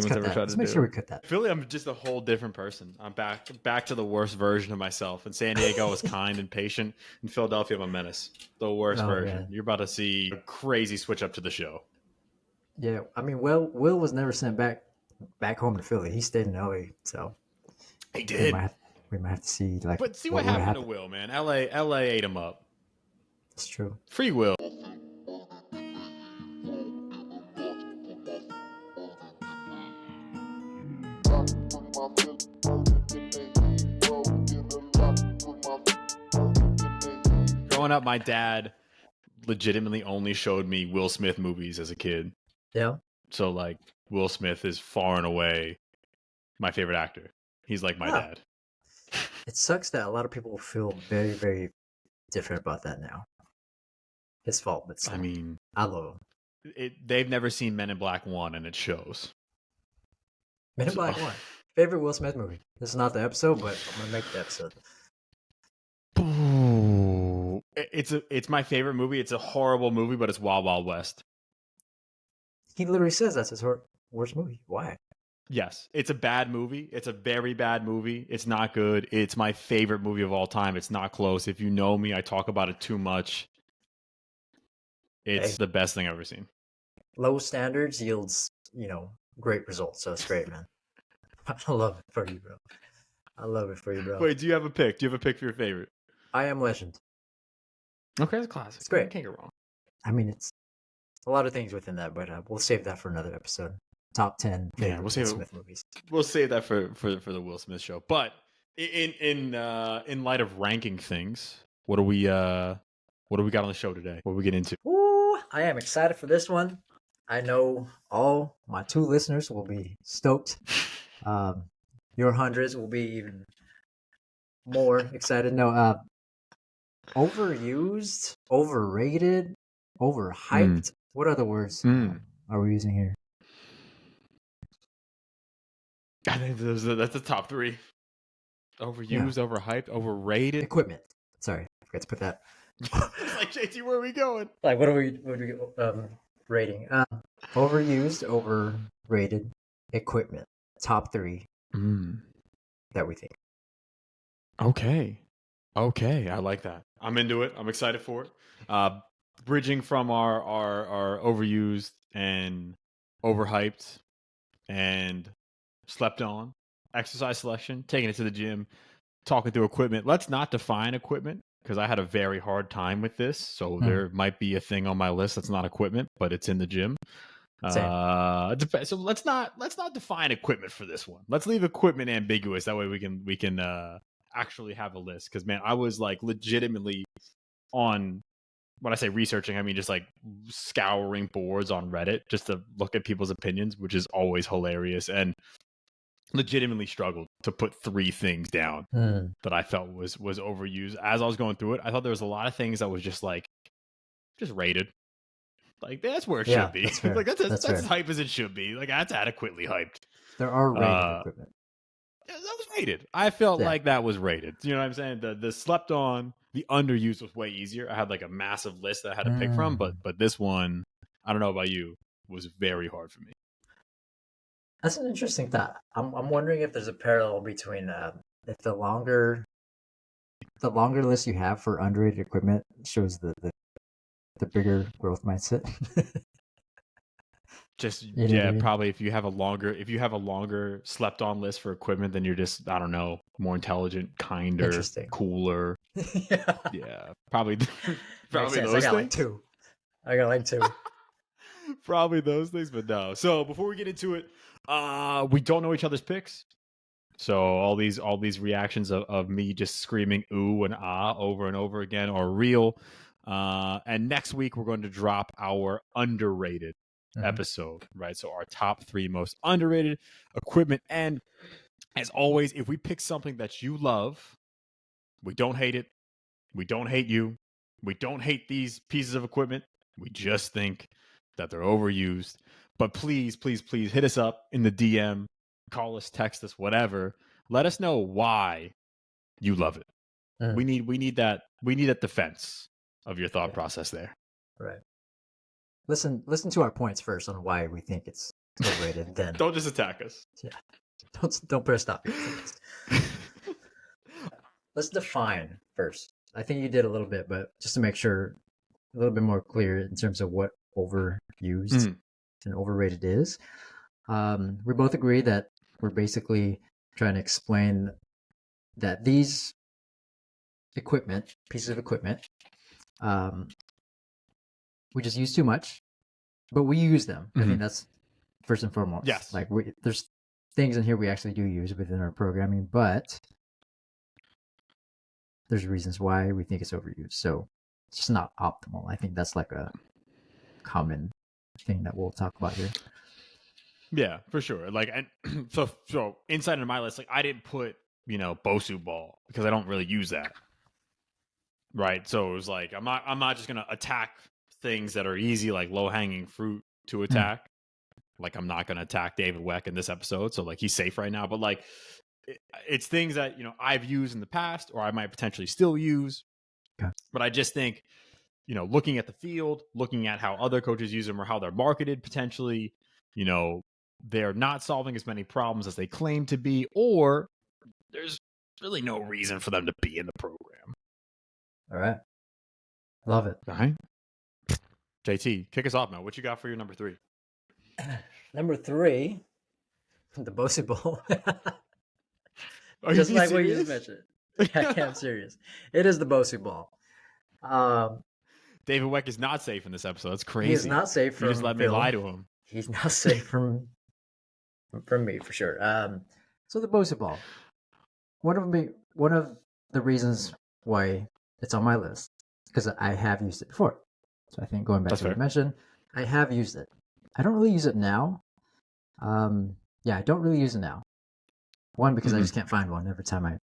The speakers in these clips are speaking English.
Let's anyone's cut ever that. tried Let's to make do. sure we cut that. I feel like I'm just a whole different person. I'm back to the worst version of myself. In San Diego, I was kind and patient. In Philadelphia, I'm a menace. The worst version. Man. You're about to see a crazy switch up to the show. Yeah, I mean, Will was never sent back home to Philly. He stayed in LA, so He we did. might have to see like But see what happened to Will, man. LA ate him up. It's true. Free Will. Growing up, my dad legitimately only showed me Will Smith movies as a kid. Yeah. So like Will Smith is far and away my favorite actor. He's like my dad. It sucks that a lot of people feel very, very different about that now. His fault, but still, I mean, I love him. They've never seen Men in Black 1, and it shows. Men in Black 1. Favorite Will Smith movie. This is not the episode, but I'm gonna make the episode. It's my favorite movie. It's a horrible movie, but it's Wild Wild West. He literally says that's his worst movie. Why? Yes, it's a bad movie. It's a very bad movie. It's not good. It's my favorite movie of all time. It's not close. If you know me, I talk about it too much. It's the best thing I've ever seen. Low standards yields, great results. So it's great, man. I love it for you, bro. I love it for you, bro. Wait, do you have a pick? Do you have a pick for your favorite? I Am Legend. Okay, it's classic. It's great. You can't go wrong. I mean, it's a lot of things within that, but we'll save that for another episode. Top 10 favorite Will Smith movies. We'll save that for the Will Smith show. But in light of ranking things, what do we got on the show today? What do we get into? Ooh, I am excited for this one. I know all my 2 listeners will be stoked. Your hundreds will be even more excited. No, overused, overrated, overhyped. What other words are we using here? I think that's the top 3. Overused, overhyped, overrated. Equipment. Sorry, I forgot to put that. It's like, JT, where are we going? Like, what are we rating? Overused, overrated equipment. Top 3 that we think. Okay, I like that. I'm into it. I'm excited for it. Bridging from our overused and overhyped and slept on exercise selection, taking it to the gym, talking through equipment. Let's not define equipment, because I had a very hard time with this. So there might be a thing on my list that's not equipment, but it's in the gym. So let's not define equipment for this one. Let's leave equipment ambiguous. That way we can actually have a list. Because man, I was like legitimately on, when I say researching, I mean just like scouring boards on Reddit just to look at people's opinions, which is always hilarious, and legitimately struggled to put 3 things down that I felt was overused. As I was going through it, I thought there was a lot of things that was just rated. Like that's where it should be. Like that's as hype as it should be. Like that's adequately hyped. There are rated equipment. Yeah, that was rated. I felt like that was rated. You know what I'm saying? The slept on, the underused was way easier. I had like a massive list that I had to pick from, but this one, I don't know about you, was very hard for me. That's an interesting thought. I'm wondering if there's a parallel between if the longer list you have for underrated equipment shows the bigger growth mindset. Just probably if you have a longer slept on list for equipment, then you're just, I don't know, more intelligent, kinder, cooler. Yeah, probably those things. I got like 2. Probably those things, but no. So before we get into it, we don't know each other's picks. So all these reactions of me just screaming ooh and ah over and over again are real. And next week we're going to drop our underrated episode, right? So our top 3 most underrated equipment. And as always, if we pick something that you love, we don't hate it. We don't hate you. We don't hate these pieces of equipment. We just think that they're overused. But please, please, please hit us up in the DM, call us, text us, whatever. Let us know why you love it. We need that defense of your thought process there. Right. Listen to our points first on why we think it's it's overrated, then Don't just attack us. don't put a stop here. Let's define first. I think you did a little bit, but just to make sure a little bit more clear in terms of what overused and overrated is. We both agree that we're basically trying to explain that these pieces of equipment, we just use too much, but we use them. I think that's first and foremost. Yes. Like there's things in here we actually do use within our programming, but there's reasons why we think it's overused. So it's just not optimal. I think that's like a common thing that we'll talk about here. Yeah, for sure. Like, and so inside of my list, like I didn't put, Bosu ball because I don't really use that. Right. So it was like, I'm not just going to attack things that are easy, like low hanging fruit to attack. Like I'm not going to attack David Weck in this episode. So like he's safe right now, but like it's things that, I've used in the past or I might potentially still use. Okay. But I just think, looking at the field, looking at how other coaches use them or how they're marketed potentially, they're not solving as many problems as they claim to be, or there's really no reason for them to be in the program. All right. Love it. All right. JT, kick us off, man. What you got for your number 3? Number 3, the Bosu Bowl. Are Just you like serious? what you just mentioned. Yeah, I'm serious. It is the Bosu Ball. David Weck is not safe in this episode. That's crazy. He is not safe from You just let me lie to him. He's not safe from me for sure. So the Bosu Ball. One of the reasons why it's on my list because I have used it before. So I think going back to what you mentioned, I have used it. I don't really use it now. I don't really use it now. One, because I just can't find one every time I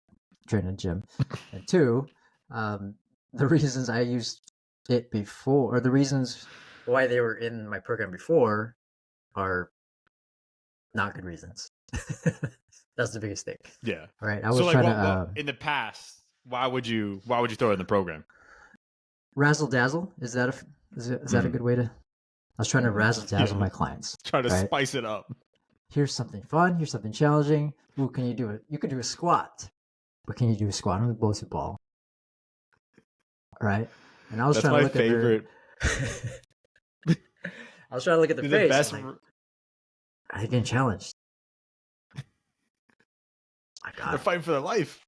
train in a gym. And 2, the reasons I used it before, or the reasons why they were in my program before are not good reasons. That's the biggest thing. Yeah. Right. I was trying to in the past, why would you throw it in the program? Razzle dazzle. Is that a good way to? I was trying to razzle dazzle my clients. Try to spice it up. Here's something fun. Here's something challenging. Ooh, can you do it? You could do a squat, but can you do a squat on the Bosu Ball? All right. And I was trying to look favorite. at I was trying to look at the face. Best... I getting challenged. I got They're fighting for their life.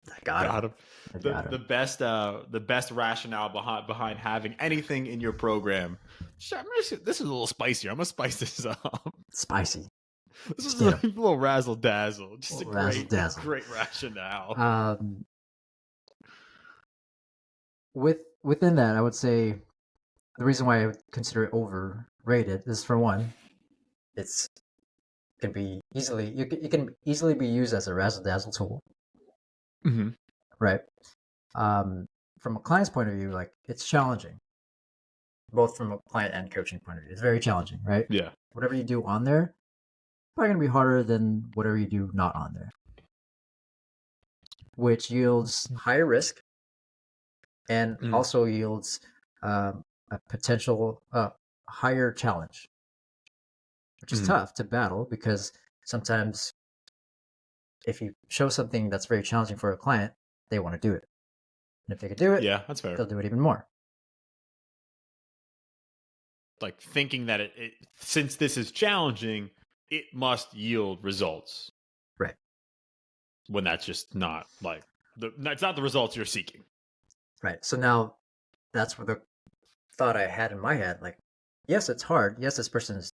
I got him. The best rationale behind having anything in your program. This is a little spicier. I'm gonna spice this up. Spicy. This is a little razzle dazzle. Just a great rationale. Within that, I would say the reason why I would consider it overrated is, for one, it can easily be used as a razzle dazzle tool. Mm-hmm. Right. From a client's point of view, like it's challenging, both from a client and coaching point of view. It's very challenging, right? Yeah. Whatever you do on there, probably going to be harder than whatever you do not on there, which yields higher risk and also yields a potential higher challenge, which is tough to battle because sometimes if you show something that's very challenging for a client, they want to do it. And if they could do it, yeah, that's fair. They'll do it even more. Like thinking that it since this is challenging, it must yield results. Right. When that's just not like it's not the results you're seeking. Right. So now that's what the thought I had in my head. Like, yes, it's hard. Yes, this person is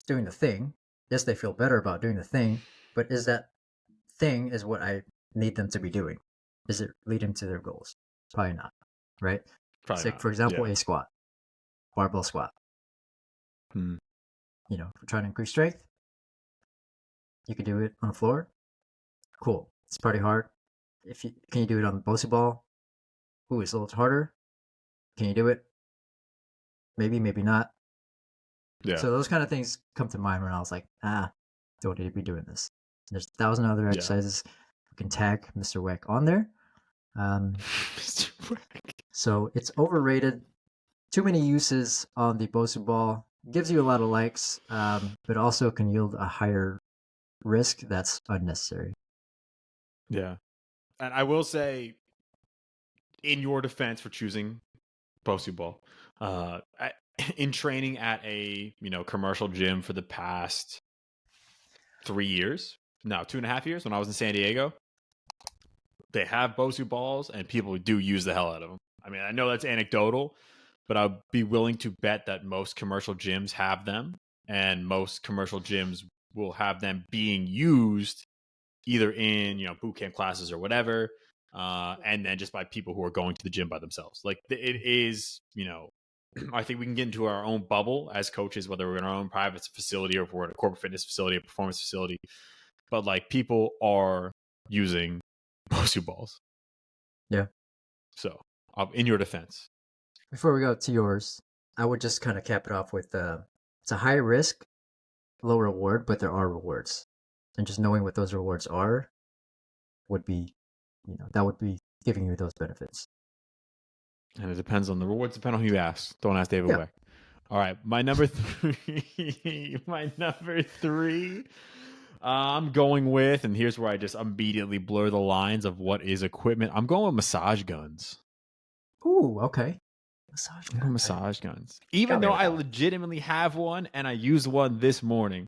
doing the thing. Yes, they feel better about doing the thing. But is that thing is what I need them to be doing? Is it leading to their goals? Probably not. Right? Probably not. For example, a squat, barbell squat. Hmm. If we're trying to increase strength, you can do it on the floor. Cool. It's pretty hard. Can you do it on the Bosu Ball? Ooh, it's a little harder. Can you do it? Maybe, maybe not. Yeah. So those kind of things come to mind when I was like, don't need to be doing this. There's 1,000 other exercises. We can tag Mr. Weck on there. Mr. Weck. So it's overrated. Too many uses on the Bosu Ball. gives you a lot of likes, but also can yield a higher risk that's unnecessary. Yeah. And I will say, in your defense for choosing Bosu Ball, in training at a commercial gym for the past 3 years, no, 2.5 years, when I was in San Diego, they have Bosu balls, and people do use the hell out of them. I mean, I know that's anecdotal, but I'd be willing to bet that most commercial gyms have them, and most commercial gyms will have them being used either in boot camp classes or whatever, and then just by people who are going to the gym by themselves. Like it is, I think we can get into our own bubble as coaches, whether we're in our own private facility or if we're in a corporate fitness facility, a performance facility. But like people are using Bosu balls. Yeah. So, in your defense, Before we go to yours, I would just kind of cap it off with it's a high risk, low reward, but there are rewards. And just knowing what those rewards are would be, that would be giving you those benefits. and it depends on the rewards. Depend on who you ask. Don't ask David Yeah. Weck. All right, my number three. My number three. I'm going with, and here's where I just immediately blur the lines of what is equipment. I'm going with massage guns. Ooh, okay. Massage gun. Massage guns. Even Got me though with I that one. legitimately have one, and I used one this morning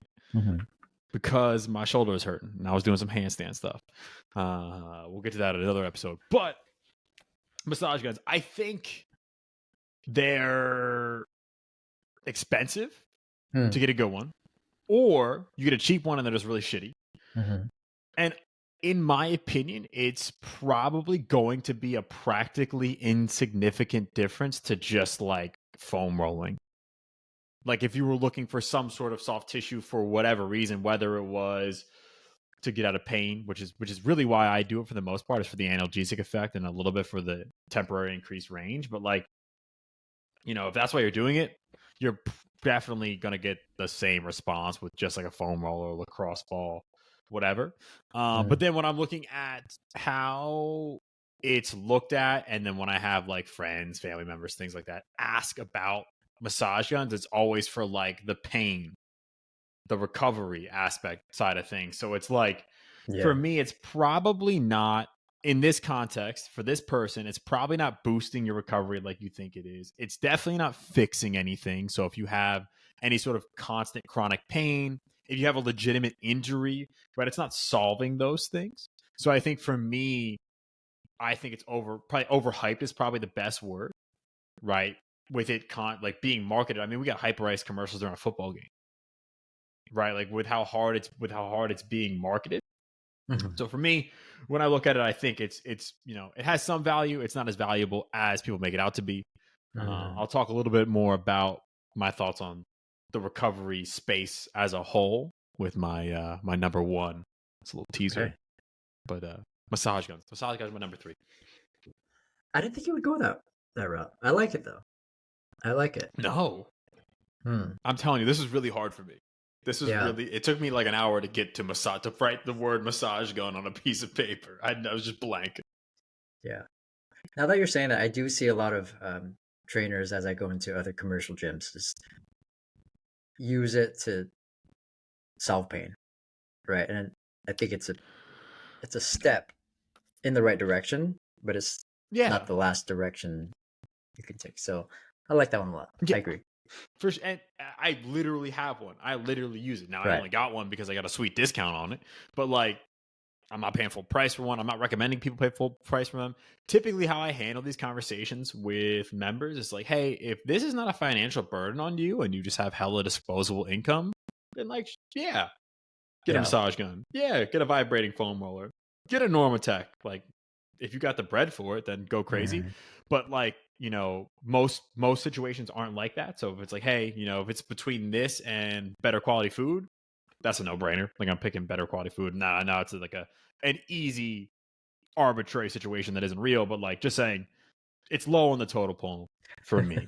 because my shoulder was hurting, and I was doing some handstand stuff. We'll get to that in another episode. But massage guns, I think they're expensive to get a good one, or you get a cheap one and they're just really shitty. And in my opinion, it's probably going to be a practically insignificant difference to just like foam rolling. Like if you were looking for some sort of soft tissue for whatever reason, whether it was to get out of pain, which is really why I do it for the most part, is for the analgesic effect and a little bit for the temporary increased range. But like, if that's why you're doing it, you're definitely going to get the same response with just like a foam roller, lacrosse ball, whatever. But then when I'm looking at how it's looked at, and then when I have like friends, family members, things like that, ask about massage guns, it's always for like the pain, the recovery aspect side of things. So it's like, for me, it's probably not, in this context, for this person, it's probably not boosting your recovery like you think it is. It's definitely not fixing anything. So if you have any sort of constant chronic pain, if you have a legitimate injury, right, it's not solving those things. So I think for me, I think it's probably overhyped is probably the best word, right? With it like being marketed. I mean, we got hyperized commercials during a football game, right? Like with how hard it's being marketed. So for me, when I look at it, I think it's it has some value. It's not as valuable as people make it out to be. I'll talk a little bit more about my thoughts on the recovery space as a whole with my my number one. It's a little teaser, Okay. but massage guns. Massage guns, my number three. I didn't think you would go that route. I like it though. I like it. No, I'm telling you, this is really hard for me. This is really. It took me like an hour to get to write the word massage gun on a piece of paper. I was just blank. Yeah. Now that you're saying that, I do see a lot of trainers as I go into other commercial gyms just use it to solve pain, right? And I think it's a step in the right direction, but it's not the last direction you can take. So I like that one a lot. I agree. And I literally have one. I literally use it. Now I only got one because I got a sweet discount on it. But like, I'm not paying full price for one. I'm not recommending people pay full price for them. Typically, how I handle these conversations with members is like, hey, if this is not a financial burden on you and you just have hella disposable income, then like, yeah, get a massage gun. Yeah, get a vibrating foam roller. Get a Normatec. Like, if you got the bread for it, then go crazy. But like, most situations aren't like that. So if it's like, hey, if it's between this and better quality food, that's a no-brainer. Like, I'm picking better quality food. Nah, it's like an easy arbitrary situation that isn't real, but like just saying it's low on the total poll for me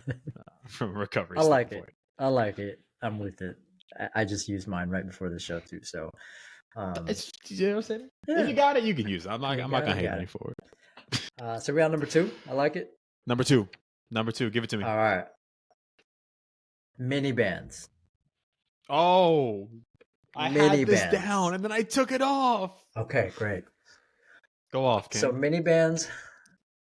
from a recovery standpoint. I like it. I'm with it. I just used mine right before the show too. So it's, you know what I'm saying? Yeah. If you got it, you can use it. I'm not gonna hate on you for it. So we're on number two. I like it. Number two. Give it to me. All right. Mini bands. Oh, I Mini had this bands. down and then I took it off. Okay, great. Go off, So King. mini bands,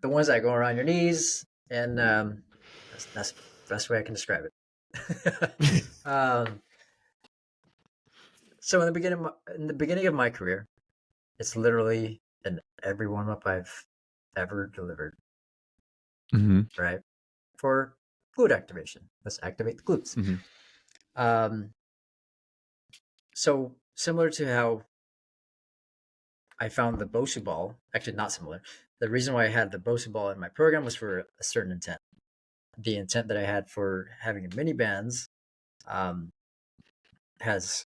the ones that go around your knees, and that's the best way I can describe it. um, so in the beginning of my career, it's literally in every warm up I've ever delivered, Mm-hmm. right? For glute activation. Let's activate the glutes. Mm-hmm. Um, so similar to how I found the Bosu ball, actually not similar. The reason why I had the Bosu ball in my program was for a certain intent. The intent that I had for having mini bands um, has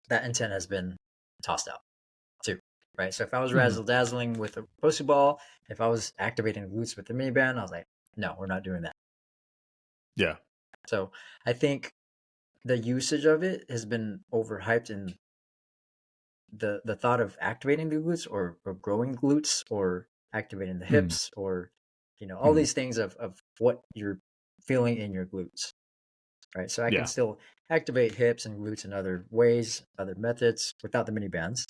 that intent has been tossed out too, right? So if I was Mm-hmm. razzle dazzling with a Bosu ball, if I was activating the glutes with the mini band, I was like, no, we're not doing that. Yeah. So I think the usage of it has been overhyped in the thought of activating the glutes or growing glutes or activating the Mm-hmm. hips or all Mm-hmm. these things of what you're feeling in your glutes, right? So I can Yeah. still activate hips and glutes in other ways, other methods without the mini bands.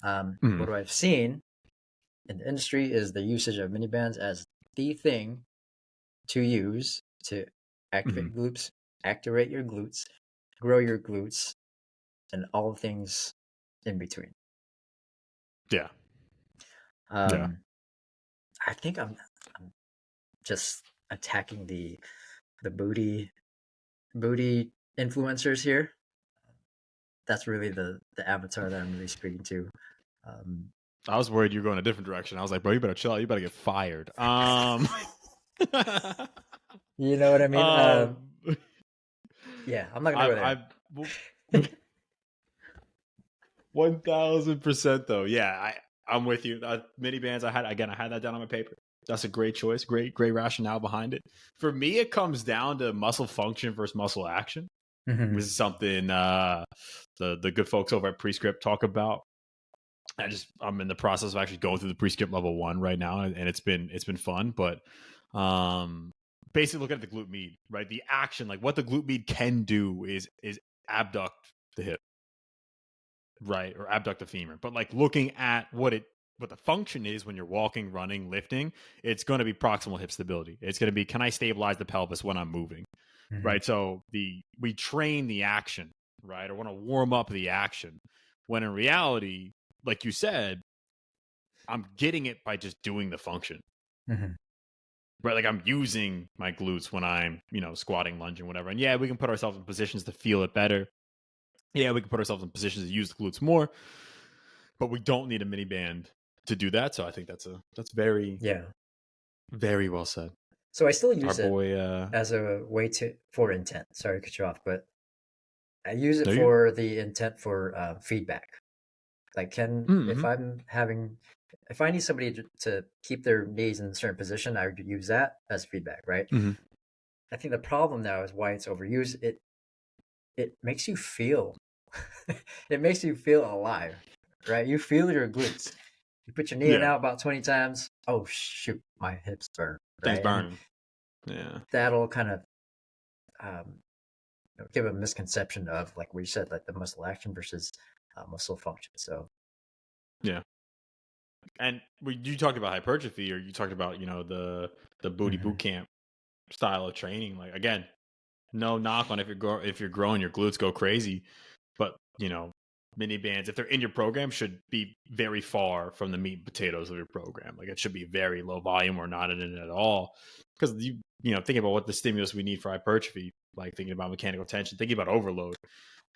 Mm-hmm. What I've seen in the industry is the usage of mini bands as the thing to use to Mm-hmm. activate glutes, activate your glutes, grow your glutes, and all things in between. Yeah. Yeah. Um, I think I'm just attacking the booty influencers here. That's really the avatar that I'm really speaking to. Um, I was worried you were going a different direction. I was like, bro, you better chill out. You better get fired. you know what I mean? um, Yeah, I'm not gonna go there. I 1000% though. Yeah, I'm with you. Mini bands. I had that down on my paper. That's a great choice. Great rationale behind it. For me, it comes down to muscle function versus muscle action. Mm-hmm. This is something the good folks over at Prescript talk about. I'm in the process of actually going through the Prescript level 1 right now, and it's been fun. But um, basically, look at the glute med, right? The action, like what the glute med can do, is abduct the hip, right, or abduct the femur. But like looking at what the function is when you're walking, running, lifting, it's going to be proximal hip stability. It's going to be, can I stabilize the pelvis when I'm moving, Mm-hmm. right? So we train the action, right, or want to warm up the action, when in reality, like you said, I'm getting it by just doing the function, Mm-hmm. right? Like I'm using my glutes when I'm, squatting, lunging, whatever. And yeah, we can put ourselves in positions to feel it better. Yeah, we can put ourselves in positions to use the glutes more, but we don't need a mini band to do that. So I think that's very, Yeah. very well said. So I still Our use it boy, as a way to for intent. Sorry to cut you off, but I use it there you for the intent for feedback. Like, mm-hmm. if I need somebody to keep their knees in a certain position, I would use that as feedback, right? Mm-hmm. I think the problem now is why it's overused. It makes you feel, it makes you feel alive, right? You feel your glutes. You put your knee in Yeah, out about 20 times. Oh shoot, my hips burn, things right? And burning. Yeah, that'll kind of um, give a misconception of like what you said, like the muscle action versus muscle function. So yeah. And you talked about hypertrophy, or you talked about the booty mhm, boot camp style of training. Like again, no knock on if you're growing your glutes go crazy, but mini bands, if they're in your program, should be very far from the meat and potatoes of your program. Like it should be very low volume or not in it at all, because thinking about what the stimulus we need for hypertrophy, like thinking about mechanical tension, thinking about overload,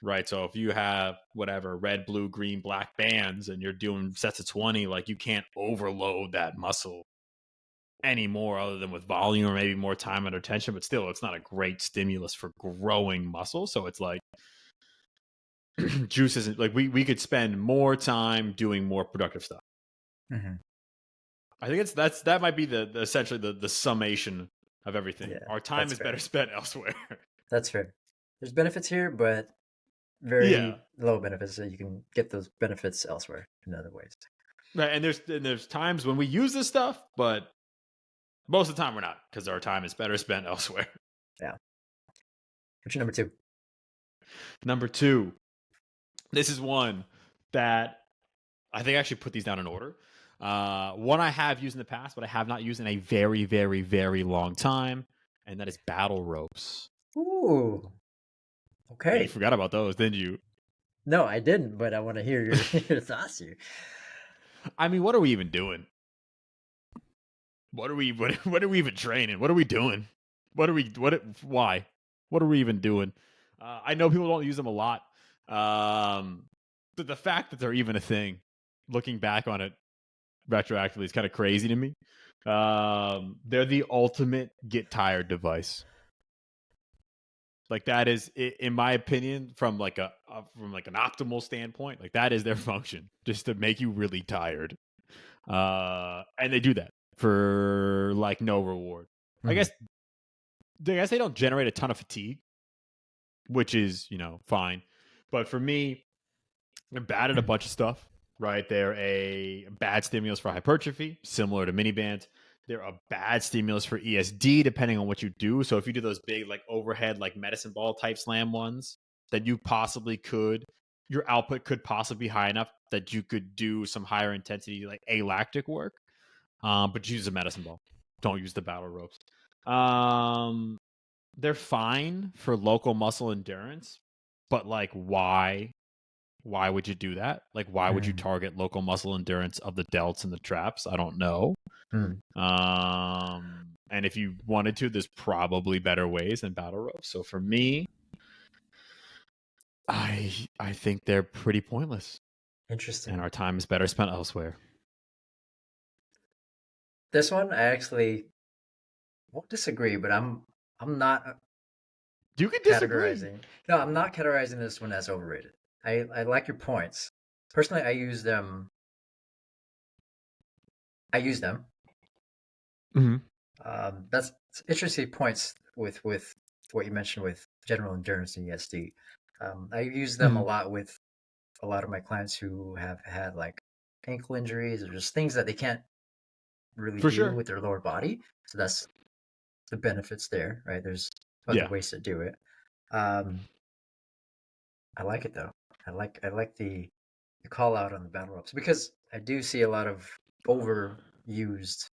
right? So if you have whatever red, blue, green, black bands and you're doing sets of 20, like you can't overload that muscle anymore other than with volume or maybe more time under tension, but still it's not a great stimulus for growing muscle. So it's like juice isn't like we could spend more time doing more productive stuff. mhm. I think that might be the essentially the summation of everything. Yeah, Our time that's is better fair. spent elsewhere. That's fair. There's benefits here, but Yeah. very low benefits. So you can get those benefits elsewhere in other ways. Right. And there's times when we use this stuff, but most of the time we're not, because our time is better spent elsewhere. Yeah. What's your number two? Number two, this is one that I think I should put these down in order. One I have used in the past, but I have not used in a very, very, very long time, and that is battle ropes. Ooh, Yeah, you okay. forgot about those, didn't you? No, I didn't, but I want to hear your, your thoughts here. I mean, what are we even doing? What are we even training? What are we doing? Why? What are we even doing? I know people don't use them a lot. But the fact that they're even a thing, looking back on it retroactively, is kind of crazy to me. They're the ultimate get tired device. Like that is, in my opinion, from like from like an optimal standpoint, like that is their function, just to make you really tired. And they do that for like no reward. I Hmm. guess they don't generate a ton of fatigue, which is fine. But for me, they're bad at a bunch of stuff. Right, they're a bad stimulus for hypertrophy, similar to mini bands. They're a bad stimulus for ESD, depending on what you do. So if you do those big like overhead like medicine ball type slam ones, then you possibly could your output could possibly be high enough that you could do some higher intensity like alactic work. But use a medicine ball. Don't use the battle ropes. Um, they're fine for local muscle endurance, but like, why? Why would you do that? Like, why would you Hmm. target local muscle endurance of the delts and the traps? I don't know. Hmm. And if you wanted to, there's probably better ways than battle ropes. So for me, I think they're pretty pointless, and Interesting. our time is better spent elsewhere. This one, I actually won't disagree, but I'm not You can disagree. categorizing. No, I'm not categorizing this one as overrated. I like your points. Personally, I use them. I use them. Mm-hmm. That's interesting points with what you mentioned with general endurance and ESD. I use them a Mm-hmm. lot with a lot of my clients who have had like ankle injuries or just things that they can't really For do sure. with their lower body. So that's the benefits there, right? There's other Yeah. ways to do it. Um, I like it though. I like the call out on the battle ropes because I do see a lot of overused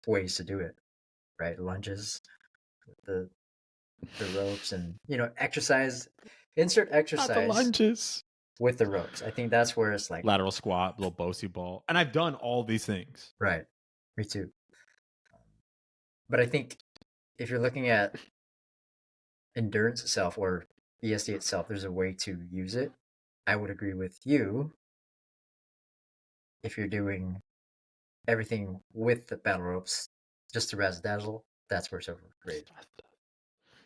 ways to do it, right? Lunges, the the ropes, and exercise. Insert Not the exercise lunges. with the ropes. I think that's where it's like, Lateral squat, little Bosu ball. And I've done all these things. right, me too. But I think if you're looking at endurance itself or ESD itself, there's a way to use it. I would agree with you if you're doing everything with the battle ropes just to razzle dazzle. That's where it's overrated.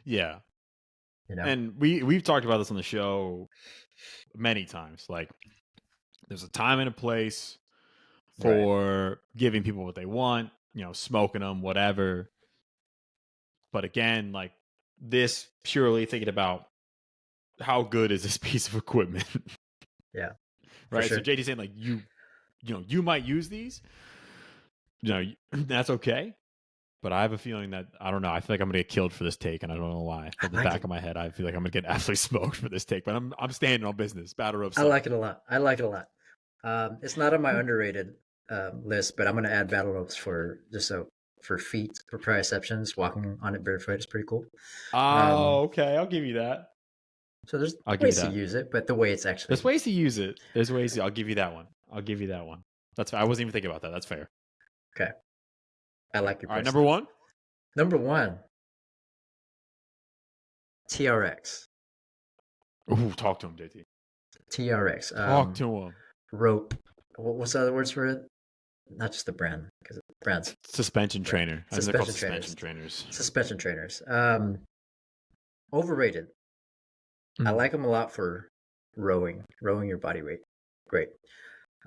Yeah. You know, And we've talked about this on the show many times. Like, there's a time and a place right? for giving people what they want, smoking them, whatever. But again, like this purely thinking about how good is this piece of equipment, Yeah, for right? So sure. JD saying like you might use these, that's okay. But I have a feeling that I don't know. I feel like I'm gonna get killed for this take, and I don't know why. I At the like back it. of my head, I feel like I'm gonna get absolutely smoked for this take. But I'm standing on business. Battle ropes I suck. like it a lot. I like it a lot. It's not on my underrated list, but I'm gonna add battle ropes for just so for feet for proprioceptions. Walking on it barefoot is pretty cool. Oh, Um, okay. I'll give you that. so there's I'll give you ways to that. use it, but the way it's There's actually ways to use it. There's ways. I'll give you that one. I'll give you that one. That's. I wasn't even thinking about that. That's fair. okay. I like your All right, points number though. one. Number one, TRX. Ooh, talk to him, JT. TRX. Talk to him. Rope. What's the other words for it? Not just the brand, because brand's Suspension brand. trainer. I think they're called Suspension suspension trainers. trainers. Suspension trainers. Overrated. I Mm-hmm. like them a lot for rowing your body weight. Great.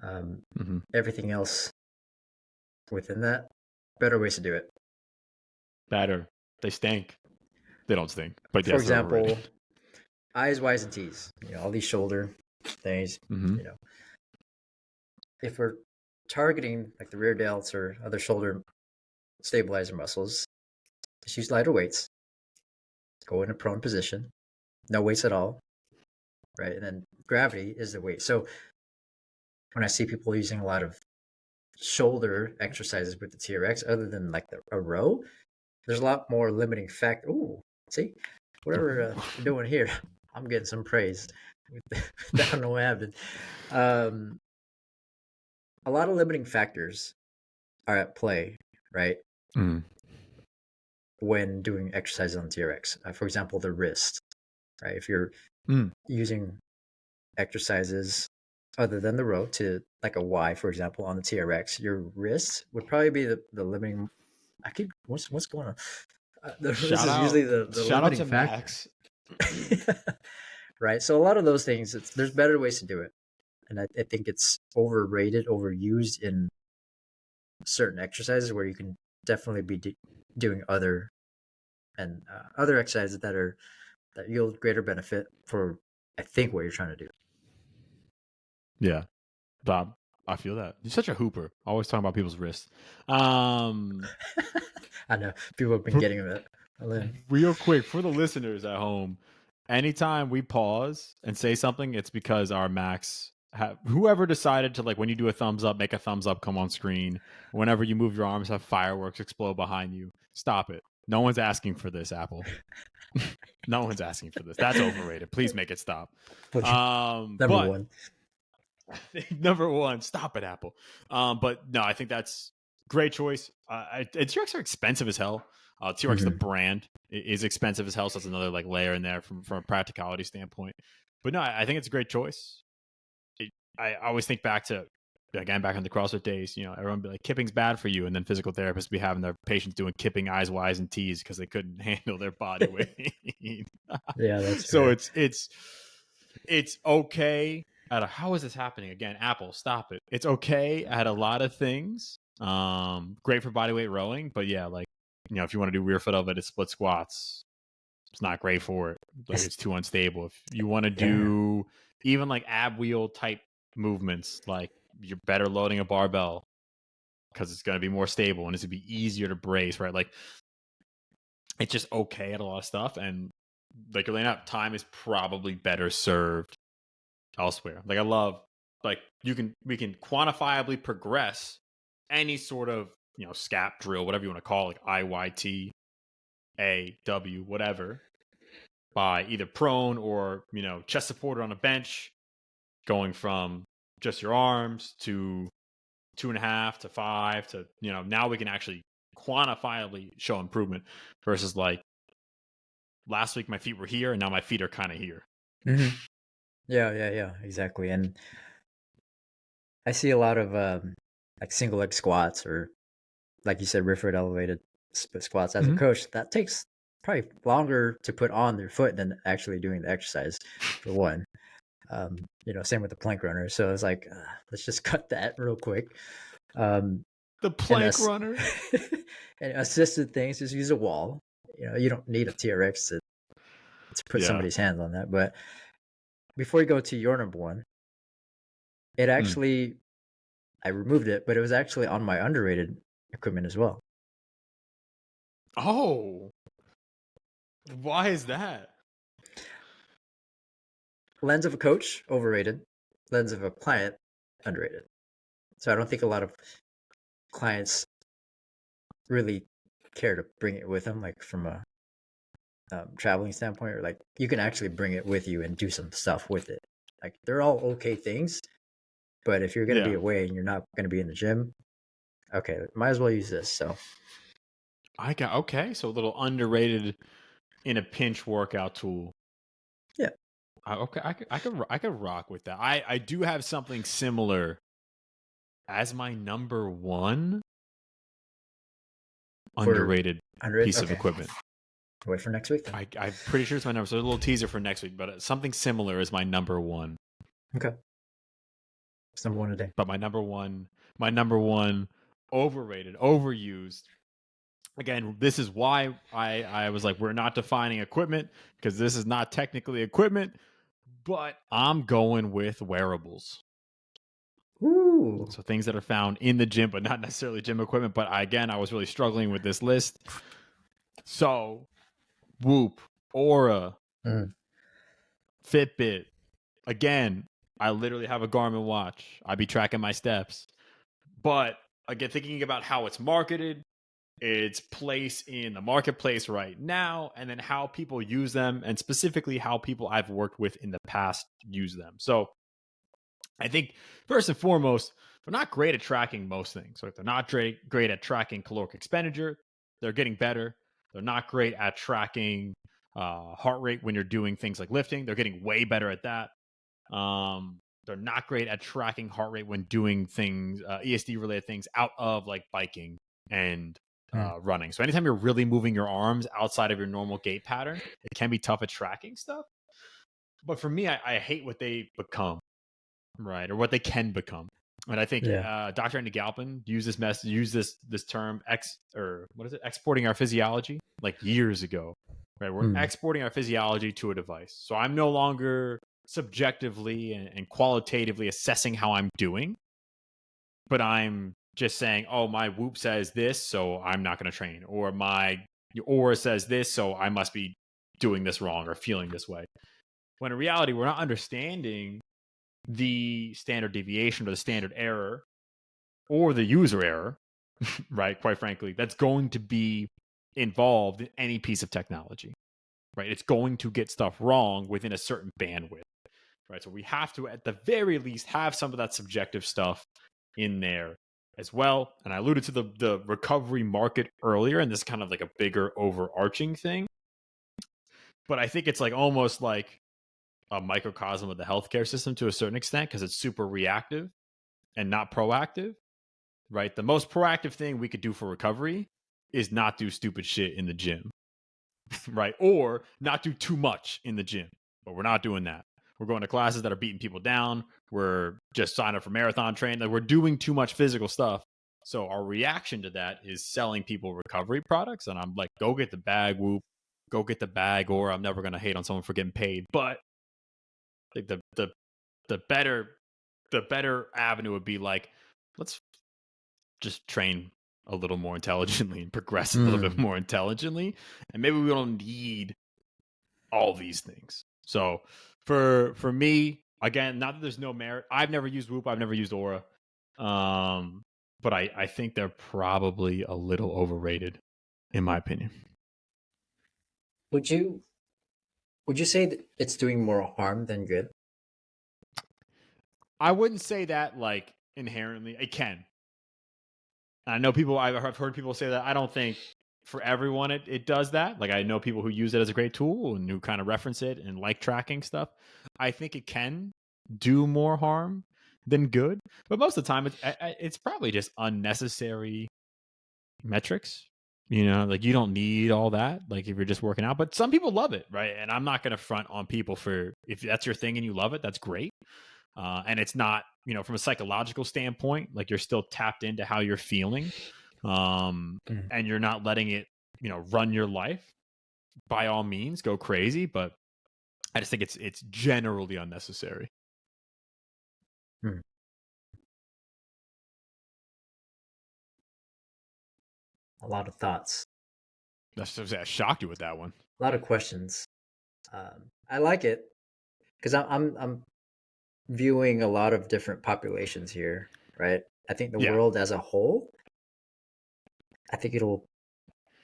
Um, Mm-hmm. Everything else within that, better ways to do it. Better. They stink. They don't stink, but For yes, they're overrated. example, I's, Y's, and T's. All these shoulder things. Mm-hmm. You know, if we're targeting like the rear delts or other shoulder stabilizer muscles, just use lighter weights. go in a prone position, no weights at all, right? And then gravity is the weight. So when I see people using a lot of shoulder exercises with the TRX, other than like a row, there's a lot more limiting factor. Ooh, see, whatever we're doing here, I'm getting some praise. I don't know what happened. A lot of limiting factors are at play, right? When doing exercises on TRX. For example, the wrist, right? If you're using exercises other than the row to like a Y, for example, on the TRX, your wrist would probably be the limiting. What's going on? The wrist is usually the shout out limiting to factor. Max. Right. So a lot of those things, there's better ways to do it. And I think it's overrated, overused in certain exercises where you can definitely be doing other exercises that yield greater benefit for, I think, what you're trying to do. Yeah, Bob, I feel that you're such a hooper. Always talking about people's wrists. I know people have been getting it. Real quick for the listeners at home, anytime we pause and say something, it's because our Max, whoever decided to, like, when you do a thumbs up, make a thumbs up come on screen. Whenever you move your arms, have fireworks explode behind you. Stop it. No one's asking for this, Apple. No one's asking for this. That's overrated. Please make it stop. Number one. Number one, stop it, Apple. But no, I think that's great choice. T-Rex are expensive as hell. T-Rex, the brand, is expensive as hell, so that's another like layer in there from a practicality standpoint. But no, I think it's a great choice. I always think back to, again, back in the CrossFit days, you know, everyone would be like, kipping's bad for you, and then physical therapists be having their patients doing kipping eyes, Y's, and T's because they couldn't handle their body weight. Yeah, that's so right. it's okay. How is this happening again? Apple, stop it. It's okay at a lot of things. Great for bodyweight rowing, but yeah, like, you know, if you want to do rear foot elevated split squats, it's not great for it. Like, it's too unstable. If you want to do even like ab wheel type movements, like, you're better loading a barbell because it's going to be more stable and it's going to be easier to brace, right? Like, it's just okay at a lot of stuff, and like you're laying out, time is probably better served elsewhere. Like, I love, like, we can quantifiably progress any sort of, you know, SCAP drill, whatever you want to call it, like IYT, AW, whatever, by either prone or, you know, chest supported on a bench, going from just your arms to 2.5 to 5 to, you know, now we can actually quantifiably show improvement versus like last week my feet were here and now my feet are kind of here. Yeah, exactly. And I see a lot of like single leg squats, or like you said, rear foot elevated split squats. As a coach, that takes probably longer to put on their foot than actually doing the exercise, for one. You know, same with the plank runner. So it's like, let's just cut that real quick. The plank runner. And assisted things, just use a wall. You know, you don't need a TRX to put somebody's hands on that. But before you go to your number one, it actually, I removed it, but it was actually on my underrated equipment as well. Oh, why is that? Lens of a coach, overrated. Lens of a client, underrated. So I don't think a lot of clients really care to bring it with them, like from a traveling standpoint, or like you can actually bring it with you and do some stuff with it. Like, they're all okay things, but if you're going to be away and you're not going to be in the gym, okay, might as well use this. So so a little underrated in a pinch workout tool. Yeah. Okay, I could rock with that. I do have something similar as my number one underrated piece of equipment. Wait for next week then. I'm pretty sure it's my number. So a little teaser for next week, but something similar is my number one. Okay. It's number one today. But my number one overrated, overused. Again, this is why I was like, we're not defining equipment, because this is not technically equipment, but I'm going with wearables. Ooh. So things that are found in the gym, but not necessarily gym equipment. But I was really struggling with this list. So, Whoop, Aura, Mm. Fitbit. Again, I literally have a Garmin watch. I be tracking my steps. But again, thinking about how it's marketed, its place in the marketplace right now, and then how people use them, and specifically how people I've worked with in the past use them. So I think first and foremost, they're not great at tracking most things. So if they're not great at tracking caloric expenditure, they're getting better. They're not great at tracking heart rate when you're doing things like lifting. They're getting way better at that. They're not great at tracking heart rate when doing things, ESD related things out of like biking and running. So anytime you're really moving your arms outside of your normal gait pattern, it can be tough at tracking stuff. But for me, I hate what they become, right, or what they can become. And I think Yeah. Dr. Andy Galpin used this term exporting our physiology like years ago, right? We're exporting our physiology to a device. So I'm no longer subjectively and qualitatively assessing how I'm doing, but I'm just saying, oh, my Whoop says this, so I'm not going to train, or my Aura says this, so I must be doing this wrong or feeling this way. When in reality, we're not understanding the standard deviation or the standard error or the user error, right? Quite frankly, that's going to be involved in any piece of technology, right? It's going to get stuff wrong within a certain bandwidth, right? So we have to, at the very least, have some of that subjective stuff in there as well. And I alluded to the recovery market earlier, and this is kind of like a bigger overarching thing. But I think it's like almost like a microcosm of the healthcare system to a certain extent because it's super reactive and not proactive, right? The most proactive thing we could do for recovery is not do stupid shit in the gym, right? Or not do too much in the gym, but we're not doing that. We're going to classes that are beating people down. We're just signing up for marathon training. Like we're doing too much physical stuff. So our reaction to that is selling people recovery products. And I'm like, go get the bag, Whoop. Go get the bag, or I'm never going to hate on someone for getting paid. But like the better avenue would be like, let's just train a little more intelligently and progress a little bit more intelligently, and maybe we don't need all these things. So for me, again, not that there's no merit, I've never used Whoop, I've never used Aura, but I think they're probably a little overrated in my opinion. Would you say that it's doing more harm than good? I wouldn't say that like inherently. It can. I know people, I've heard people say that. I don't think for everyone it does that. Like I know people who use it as a great tool and who kind of reference it and like tracking stuff. I think it can do more harm than good, but most of the time it's probably just unnecessary metrics. You know, like you don't need all that. Like if you're just working out, but some people love it, right? And I'm not going to front on people for if that's your thing and you love it. That's great. And it's not, you know, from a psychological standpoint, like you're still tapped into how you're feeling, and you're not letting it, you know, run your life. By all means, go crazy, but I just think it's generally unnecessary. A lot of thoughts. I shocked you with that one. A lot of questions. I like it because I'm viewing a lot of different populations here, right? I think the world as a whole, I think it'll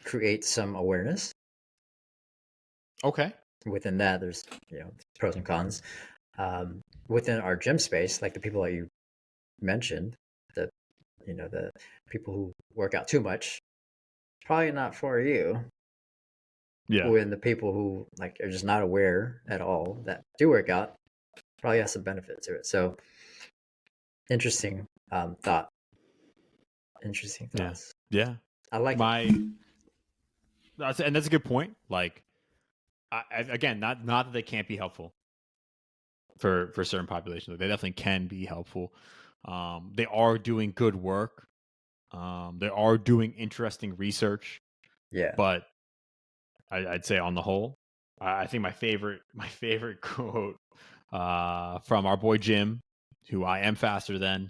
create some awareness. Okay. Within that, there's pros and cons. Within our gym space, like the people that you mentioned, the people who work out too much, probably not for you. Yeah. When the people who like are just not aware at all that do work out, probably has some benefit to it. So interesting thought. Interesting thoughts. Yeah. I like and that's a good point. Like, again, not that they can't be helpful for certain populations. They definitely can be helpful. They are doing good work. They are doing interesting research. Yeah. But I'd say on the whole, I think my favorite quote from our boy Jim, who I am faster than.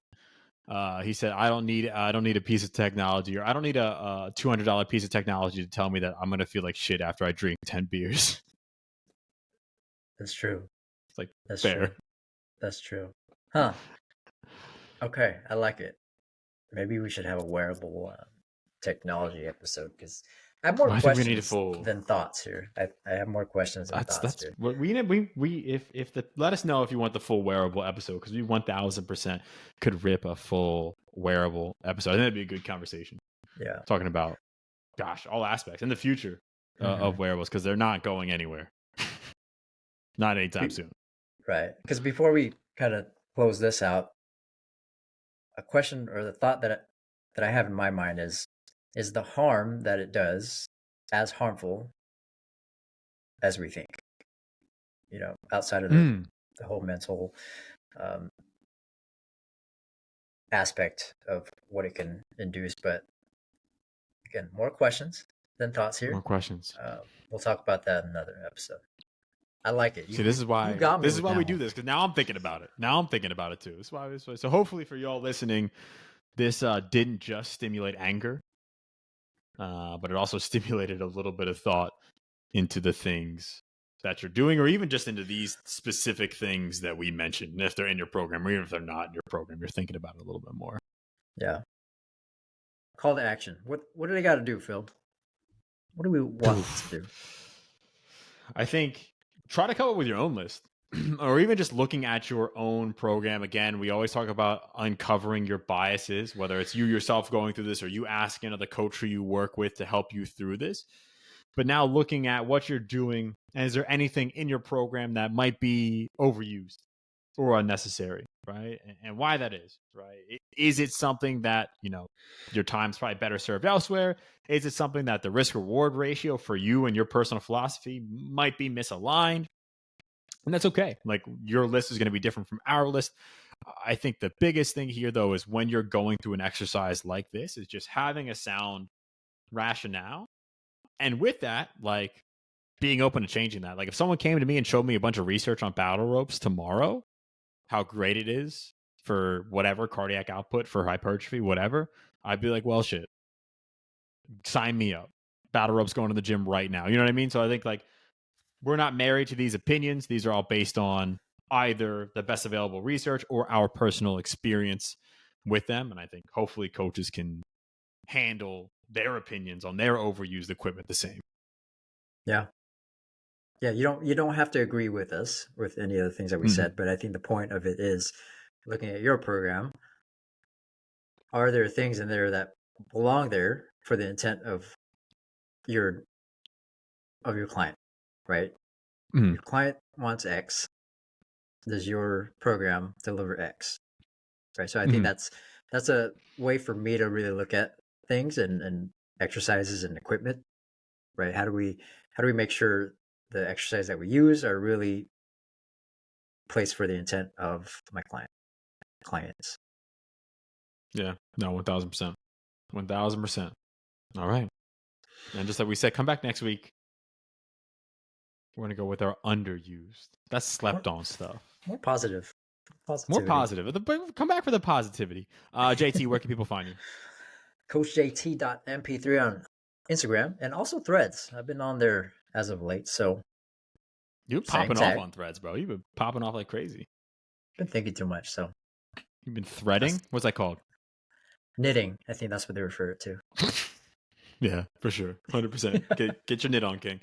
He said, I don't need a piece of technology, or I don't need a $200 piece of technology to tell me that I'm going to feel like shit after I drink 10 beers. That's true. It's like That's fair. true. That's true. Huh. Okay, I like it. Maybe we should have a wearable technology episode because I have more Well, I think we need a questions full. than thoughts here. I have more questions than thoughts That's here. what we need. We if the let us know if you want the full wearable episode because we 1000% could rip a full wearable episode. I think that'd be a good conversation. Yeah. Talking about all aspects in the future of wearables because they're not going anywhere. Not anytime soon. Right. Because before we kind of close this out, a question or the thought that I have in my mind is the harm that it does as harmful as we think? You know, outside of the whole mental aspect of what it can induce. But again, more questions than thoughts here. More questions. We'll talk about that in another episode. I like it. See, this is why we do one. this because now I'm thinking about it. Now I'm thinking about it too. That's why. So hopefully for y'all listening, this didn't just stimulate anger, but it also stimulated a little bit of thought into the things that you're doing, or even just into these specific things that we mentioned. And if they're in your program, or even if they're not in your program, you're thinking about it a little bit more. Yeah. Call to action. What do they got to do, Phil? What do we want to do? I think try to come up with your own list. Or even just looking at your own program. Again, we always talk about uncovering your biases, whether it's you yourself going through this or you asking another coach who you work with to help you through this. But now looking at what you're doing, and is there anything in your program that might be overused or unnecessary, right? And why that is, right? Is it something that, your time's probably better served elsewhere? Is it something that the risk reward ratio for you and your personal philosophy might be misaligned? And that's okay. Like your list is going to be different from our list. I think the biggest thing here, though, is when you're going through an exercise like this, is just having a sound rationale. And with that, like being open to changing that. Like if someone came to me and showed me a bunch of research on battle ropes tomorrow, how great it is for whatever cardiac output, for hypertrophy, whatever, I'd be like, well, shit, sign me up. Battle ropes going to the gym right now. You know what I mean? So I think like we're not married to these opinions. These are all based on either the best available research or our personal experience with them. And I think hopefully coaches can handle their opinions on their overused equipment the same. Yeah. Yeah, you don't have to agree with us with any of the things that we said, but I think the point of it is looking at your program, are there things in there that belong there for the intent of your client, right? Your client wants X. Does your program deliver X? Right. So I think that's a way for me to really look at things and exercises and equipment. Right. How do we make sure the exercise that we use are really placed for the intent of my clients? Yeah. No, 1000%. 1000%. All right. And just like we said, come back next week. We're going to go with our underused. That's slept on stuff. More positive. More positive. Come back for the positivity. JT, where can people find you? CoachJT.mp3 on Instagram and also Threads. I've been on there as of late, so you're popping off on Threads, bro. You've been popping off like crazy. Been thinking too much, so you've been threading. What's that called? Knitting. I think that's what they refer it to. Yeah, for sure. 100%. Get your knit on, King.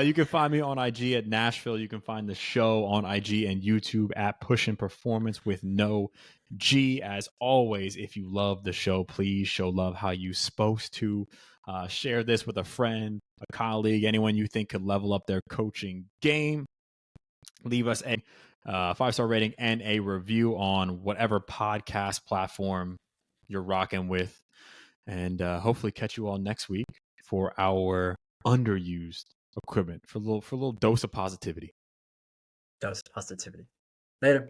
You can find me on IG at Nashville. You can find the show on IG and YouTube at Pushin Performance with no G. As always, if you love the show, please show love how you supposed to. Share this with a friend, a colleague, anyone you think could level up their coaching game. Leave us a 5-star rating and a review on whatever podcast platform you're rocking with. And hopefully catch you all next week for our underused equipment for a little dose of positivity. Dose of positivity. Later.